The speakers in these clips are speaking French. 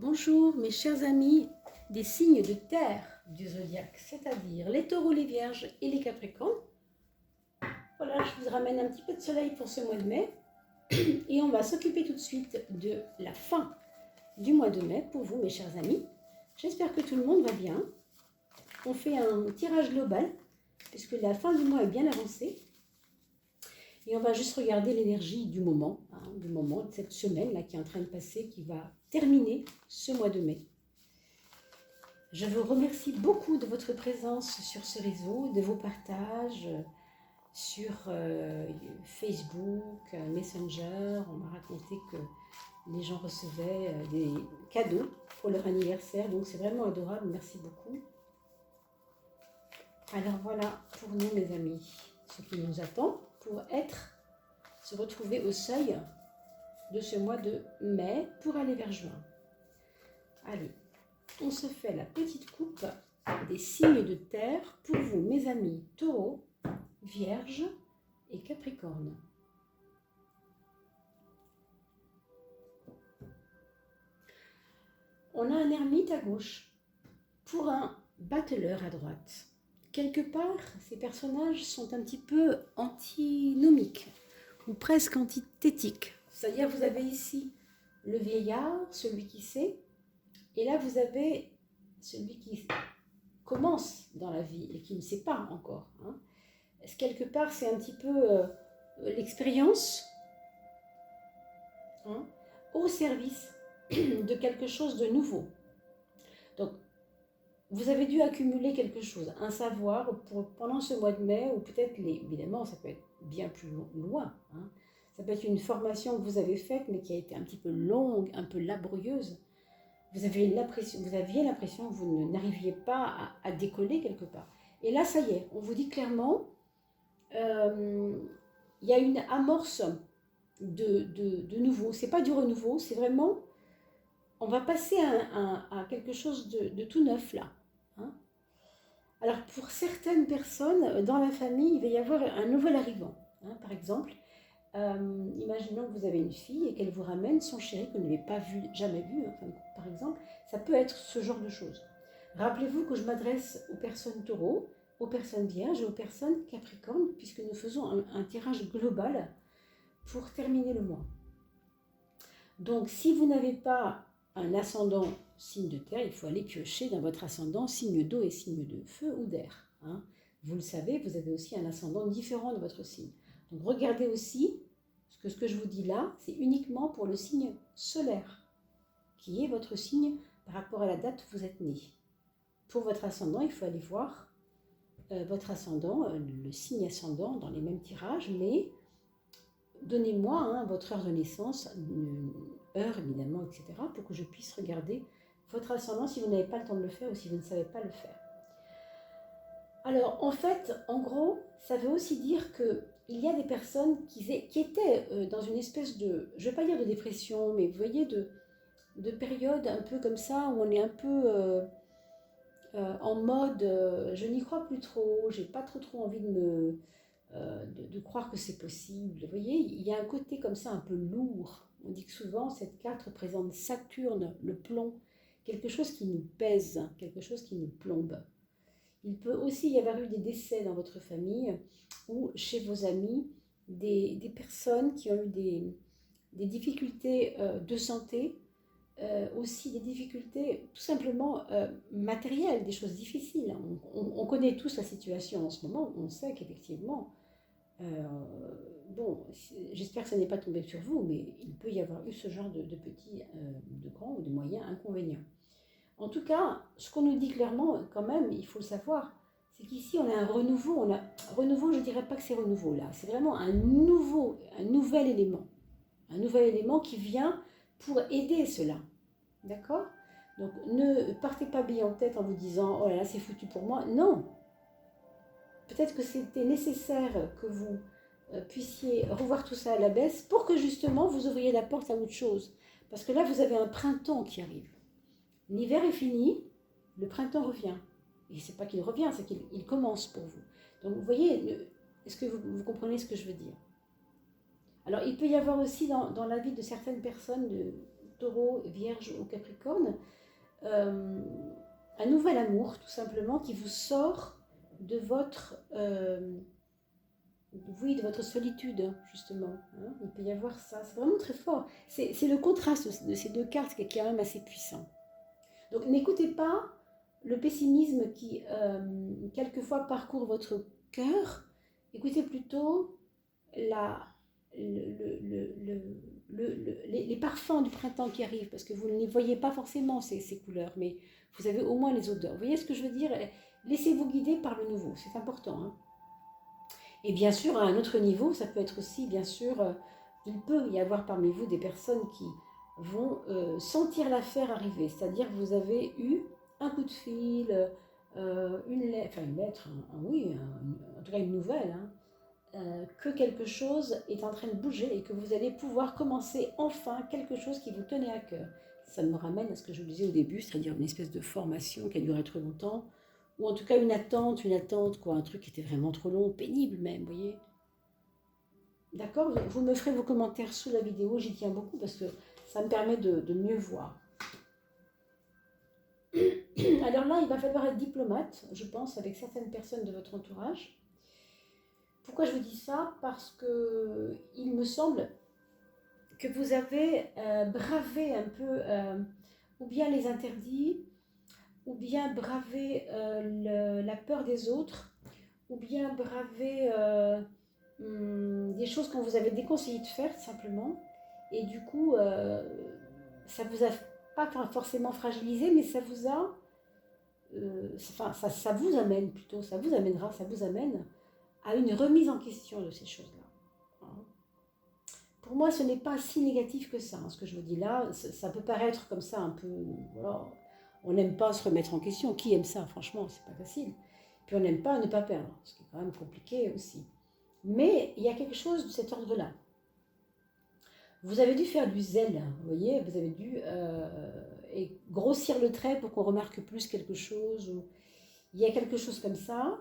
Bonjour mes chers amis des signes de terre du zodiaque, c'est-à-dire les taureaux, les vierges et les capricornes. Voilà, je vous ramène un petit peu de soleil pour ce mois de mai et on va s'occuper tout de suite de la fin du mois de mai pour vous mes chers amis. J'espère que tout le monde va bien. On fait un tirage global puisque la fin du mois est bien avancée. Et on va juste regarder l'énergie du moment, de cette semaine-là qui est en train de passer, qui va terminer ce mois de mai. Je vous remercie beaucoup de votre présence sur ce réseau, de vos partages sur Facebook, Messenger. On m'a raconté que les gens recevaient des cadeaux pour leur anniversaire, donc c'est vraiment adorable, merci beaucoup. Alors voilà pour nous mes amis, ce qui nous attend pour se retrouver au seuil de ce mois de mai pour aller vers juin. Allez, on se fait la petite coupe des signes de terre pour vous, mes amis taureaux, vierges et capricornes. On a un ermite à gauche pour un battleur à droite. Quelque part, ces personnages sont un petit peu antinomiques ou presque antithétiques. C'est-à-dire, vous avez ici le vieillard, celui qui sait, et là, vous avez celui qui commence dans la vie et qui ne sait pas encore. Quelque part, c'est un petit peu l'expérience au service de quelque chose de nouveau. Donc, vous avez dû accumuler quelque chose, un savoir pendant ce mois de mai, ou peut-être, évidemment, ça peut être bien plus loin. Ça peut être une formation que vous avez faite, mais qui a été un petit peu longue, un peu laborieuse. Vous aviez l'impression que vous n'arriviez pas à décoller quelque part. Et là, ça y est, on vous dit clairement, il y a une amorce de nouveau. Ce n'est pas du renouveau, c'est vraiment, on va passer à quelque chose de tout neuf là. Alors pour certaines personnes dans la famille, il va y avoir un nouvel arrivant. Par exemple, imaginons que vous avez une fille et qu'elle vous ramène son chéri que vous n'avez pas jamais vu, par exemple, ça peut être ce genre de choses. Rappelez-vous que je m'adresse aux personnes taureaux, aux personnes vierges et aux personnes capricornes, puisque nous faisons un tirage global pour terminer le mois. Donc si vous n'avez pas un ascendant signe de terre, il faut aller piocher dans votre ascendant signe d'eau et signe de feu ou d'air. Vous le savez, vous avez aussi un ascendant différent de votre signe. Donc regardez aussi, ce que je vous dis là, c'est uniquement pour le signe solaire, qui est votre signe par rapport à la date où vous êtes né. Pour votre ascendant, il faut aller voir votre ascendant, le signe ascendant dans les mêmes tirages, mais donnez-moi votre heure de naissance, une heure évidemment, etc., pour que je puisse regarder votre ascendant si vous n'avez pas le temps de le faire ou si vous ne savez pas le faire. Alors, en fait, en gros, ça veut aussi dire qu'il y a des personnes qui étaient dans une espèce de, je ne vais pas dire de dépression, mais vous voyez, de période un peu comme ça, où on est un peu en mode, je n'y crois plus trop, j'ai pas trop envie de croire que c'est possible. Vous voyez, il y a un côté comme ça un peu lourd. On dit que souvent, cette carte représente Saturne, le plomb, quelque chose qui nous pèse, quelque chose qui nous plombe. Il peut aussi y avoir eu des décès dans votre famille ou chez vos amis, des personnes qui ont eu des difficultés de santé, aussi des difficultés tout simplement matérielles, des choses difficiles. On connaît tous la situation en ce moment, on sait qu'effectivement, j'espère que ça n'est pas tombé sur vous, mais il peut y avoir eu ce genre de petits, de grands ou de moyens inconvénients. En tout cas, ce qu'on nous dit clairement, quand même, il faut le savoir, c'est qu'ici on a un renouveau. Renouveau, je ne dirais pas que c'est renouveau là, c'est vraiment un nouvel élément. Un nouvel élément qui vient pour aider cela. D'accord? Donc ne partez pas bille en tête en vous disant oh là là, c'est foutu pour moi. Non! Peut-être que c'était nécessaire que vous puissiez revoir tout ça à la baisse pour que justement vous ouvriez la porte à autre chose. Parce que là, vous avez un printemps qui arrive. L'hiver est fini, le printemps revient. Et c'est pas qu'il revient, c'est qu'il commence pour vous. Donc vous voyez, est-ce que vous comprenez ce que je veux dire? Alors il peut y avoir aussi dans la vie de certaines personnes Taureau, Vierge ou Capricorne, un nouvel amour, tout simplement, qui vous sort de votre, oui, de votre solitude, justement. Hein. Il peut y avoir ça. C'est vraiment très fort. C'est le contraste de ces deux cartes qui est quand même assez puissant. Donc, n'écoutez pas le pessimisme qui, quelquefois, parcourt votre cœur. Écoutez plutôt la, les parfums du printemps qui arrivent, parce que vous ne les voyez pas forcément, ces couleurs, mais vous avez au moins les odeurs. Vous voyez ce que je veux dire? Laissez-vous guider par le nouveau, c'est important. Hein. Et bien sûr, à un autre niveau, ça peut être aussi, bien sûr, il peut y avoir parmi vous des personnes qui vont sentir l'affaire arriver. C'est-à-dire que vous avez eu un coup de fil, une lettre, enfin une lettre, oui, en tout cas une nouvelle, hein, que quelque chose est en train de bouger et que vous allez pouvoir commencer enfin quelque chose qui vous tenait à cœur. Ça me ramène à ce que je vous disais au début, c'est-à-dire une espèce de formation qui a duré trop longtemps, ou en tout cas une attente, quoi, un truc qui était vraiment trop long, pénible même, vous voyez. D'accord? Vous me ferez vos commentaires sous la vidéo, j'y tiens beaucoup parce que ça me permet de mieux voir. Alors là, il va falloir être diplomate, je pense, avec certaines personnes de votre entourage. Pourquoi je vous dis ça? Parce que il me semble que vous avez bravé un peu, ou bien les interdits, ou bien bravé la peur des autres, ou bien bravé des choses qu'on vous avait déconseillé de faire, tout simplement. Et du coup, ça vous a pas forcément fragilisé, mais ça vous a... enfin, ça vous amène plutôt, ça vous amènera, ça vous amène à une remise en question de ces choses-là. Hein. Pour moi, ce n'est pas si négatif que ça, hein, ce que je vous dis là. Ça peut paraître comme ça un peu... Voilà, on n'aime pas se remettre en question. Qui aime ça? Franchement, c'est pas facile. Puis on n'aime pas ne pas perdre, ce qui est quand même compliqué aussi. Mais il y a quelque chose de cet ordre-là. Vous avez dû faire du zèle, hein, vous voyez, vous avez dû grossir le trait pour qu'on remarque plus quelque chose. Ou... Il y a quelque chose comme ça,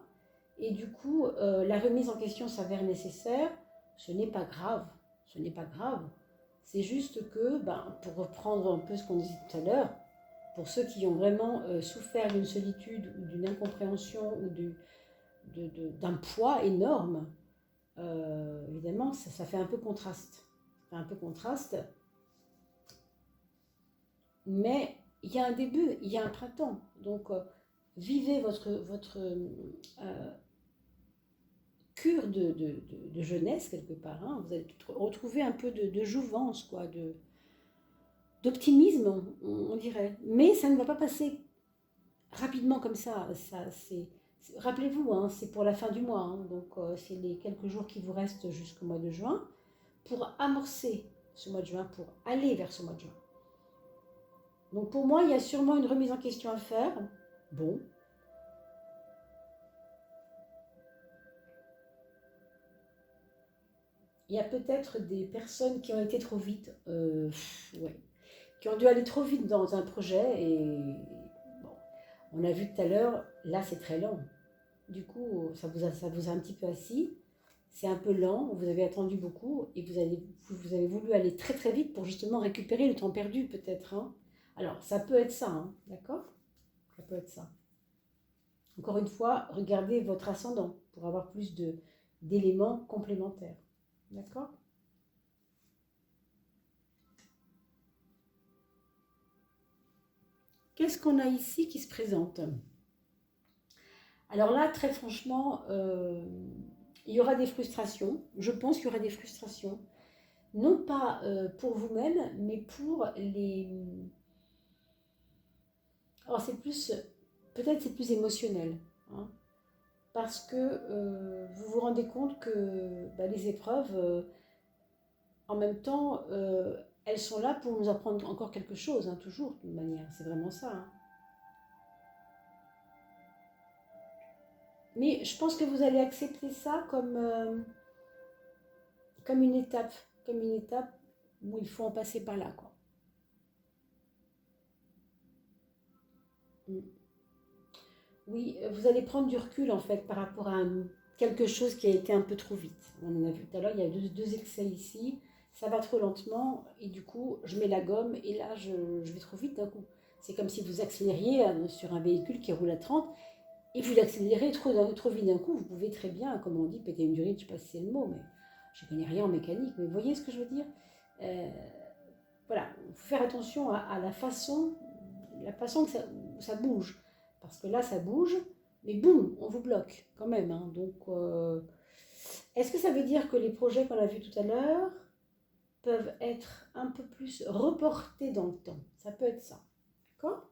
et du coup, la remise en question s'avère nécessaire. Ce n'est pas grave, ce n'est pas grave. C'est juste que, pour reprendre un peu ce qu'on disait tout à l'heure, pour ceux qui ont vraiment souffert d'une solitude ou d'une incompréhension ou d'un poids énorme, évidemment, ça fait un peu contraste. Ça fait un peu contraste. Mais il y a un début, il y a un printemps. Donc, vivez votre cure de jeunesse, quelque part. Hein. Vous allez retrouver un peu de jouvence, quoi, d'optimisme, on dirait. Mais ça ne va pas passer rapidement comme ça. Rappelez-vous, hein, c'est pour la fin du mois. Hein. Donc, c'est les quelques jours qui vous restent jusqu'au mois de juin pour amorcer ce mois de juin, pour aller vers ce mois de juin. Donc, pour moi, il y a sûrement une remise en question à faire. Bon. Il y a peut-être des personnes qui ont été trop vite, ouais, qui ont dû aller trop vite dans un projet et bon, on a vu tout à l'heure, là c'est très lent. Du coup, ça vous a un petit peu assis, c'est un peu lent, vous avez attendu beaucoup et vous avez voulu aller très très vite pour justement récupérer le temps perdu peut-être. Hein. Alors, ça peut être ça, hein, d'accord? Ça peut être ça. Encore une fois, regardez votre ascendant pour avoir plus d'éléments complémentaires. D'accord? Qu'est-ce qu'on a ici qui se présente? Alors là, très franchement, il y aura des frustrations. Je pense qu'il y aura des frustrations. Non pas pour vous-même, mais pour les... Alors c'est plus... Peut-être c'est plus émotionnel. Hein, parce que vous vous rendez compte que les épreuves, en même temps, elles sont là pour nous apprendre encore quelque chose, hein, toujours, de toute manière. C'est vraiment ça. Hein. Mais je pense que vous allez accepter ça comme une étape où il faut en passer par là, quoi. Oui, vous allez prendre du recul, en fait, par rapport à quelque chose qui a été un peu trop vite. On en a vu tout à l'heure, il y a deux excès ici. ça va trop lentement et du coup, je mets la gomme et là, je vais trop vite d'un coup. C'est comme si vous accélériez sur un véhicule qui roule à 30 et vous l'accélérez trop vite d'un coup. Vous pouvez très bien, comme on dit, péter une durite, je ne sais pas si c'est le mot, mais je ne connais rien en mécanique, mais vous voyez ce que je veux dire. Voilà, il faut faire attention à la façon que ça bouge. Parce que là, ça bouge, mais boum, on vous bloque quand même. Hein. Donc, est-ce que ça veut dire que les projets qu'on a vus tout à l'heure peuvent être un peu plus reportés dans le temps? Ça peut être ça. D'accord?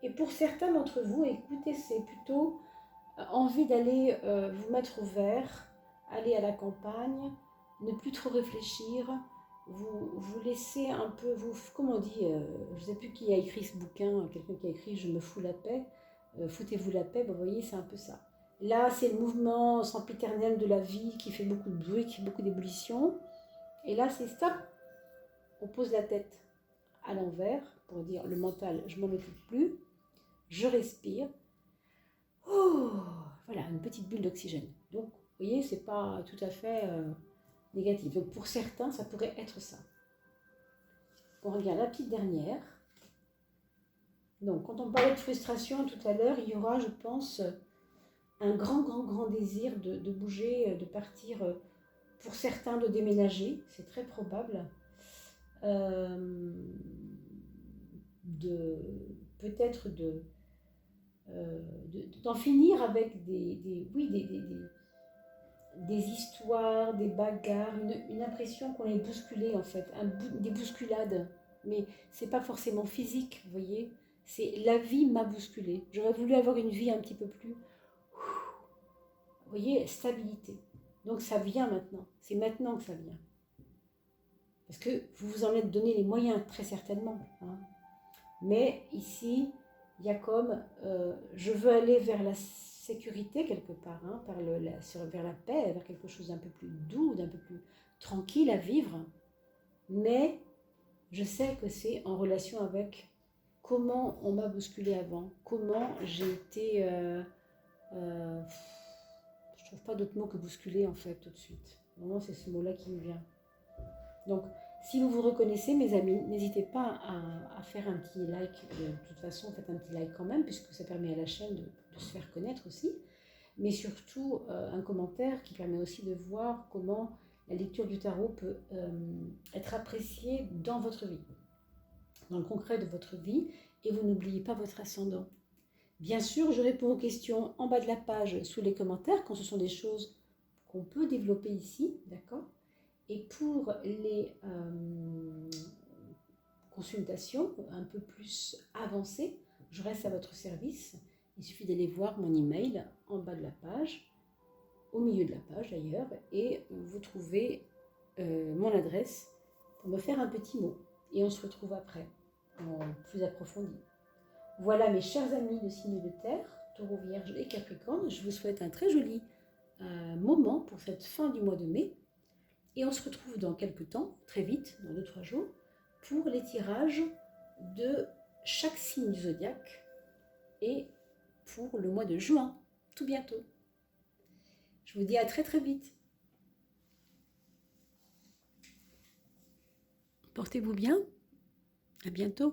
Et pour certains d'entre vous, écoutez, c'est plutôt envie d'aller vous mettre au vert, aller à la campagne, ne plus trop réfléchir, vous laissez un peu, comme on dit, je ne sais plus qui a écrit ce bouquin, quelqu'un qui a écrit Je me fous la paix, foutez-vous la paix, vous voyez, c'est un peu ça. Là, c'est le mouvement sempiternel de la vie qui fait beaucoup de bruit, qui fait beaucoup d'ébullition. Et là, c'est stop, on pose la tête à l'envers pour dire le mental, je m'en occupe plus, je respire. Oh, voilà, une petite bulle d'oxygène. Donc, vous voyez, c'est pas tout à fait négatif. Donc, pour certains, ça pourrait être ça. On regarde la petite dernière. Donc, quand on parlait de frustration tout à l'heure, il y aura, je pense, un grand désir de bouger, de partir. Pour certains, de déménager, c'est très probable. Peut-être d'en finir avec des histoires, des bagarres, une impression qu'on est bousculé en fait, des bousculades. Mais c'est pas forcément physique, vous voyez. C'est la vie m'a bousculé. J'aurais voulu avoir une vie un petit peu plus, vous voyez, stabilité. Donc ça vient maintenant. C'est maintenant que ça vient. Parce que vous vous en êtes donné les moyens, très certainement. Hein. Mais ici, il y a comme, je veux aller vers la sécurité quelque part, hein, vers la paix, vers quelque chose d'un peu plus doux, d'un peu plus tranquille à vivre. Mais je sais que c'est en relation avec comment on m'a bousculé avant, comment j'ai été... je trouve pas d'autre mot que bousculer en fait tout de suite. Vraiment, c'est ce mot-là qui me vient. Donc, si vous vous reconnaissez, mes amis, n'hésitez pas à faire un petit like. De toute façon, faites un petit like quand même, puisque ça permet à la chaîne de se faire connaître aussi. Mais surtout, un commentaire qui permet aussi de voir comment la lecture du tarot peut être appréciée dans votre vie, dans le concret de votre vie. Et vous n'oubliez pas votre ascendant. Bien sûr, je réponds aux questions en bas de la page, sous les commentaires, quand ce sont des choses qu'on peut développer ici, d'accord ? Et pour les consultations un peu plus avancées, je reste à votre service. Il suffit d'aller voir mon email en bas de la page, au milieu de la page d'ailleurs, et vous trouvez mon adresse pour me faire un petit mot. Et on se retrouve après, en plus approfondi. Voilà mes chers amis de signe de terre, Taureau, Vierge et Capricorne. Je vous souhaite un très joli moment pour cette fin du mois de mai. Et on se retrouve dans quelques temps, très vite, dans 2-3 jours, pour les tirages de chaque signe du zodiaque et pour le mois de juin, tout bientôt. Je vous dis à très très vite. Portez-vous bien. À bientôt.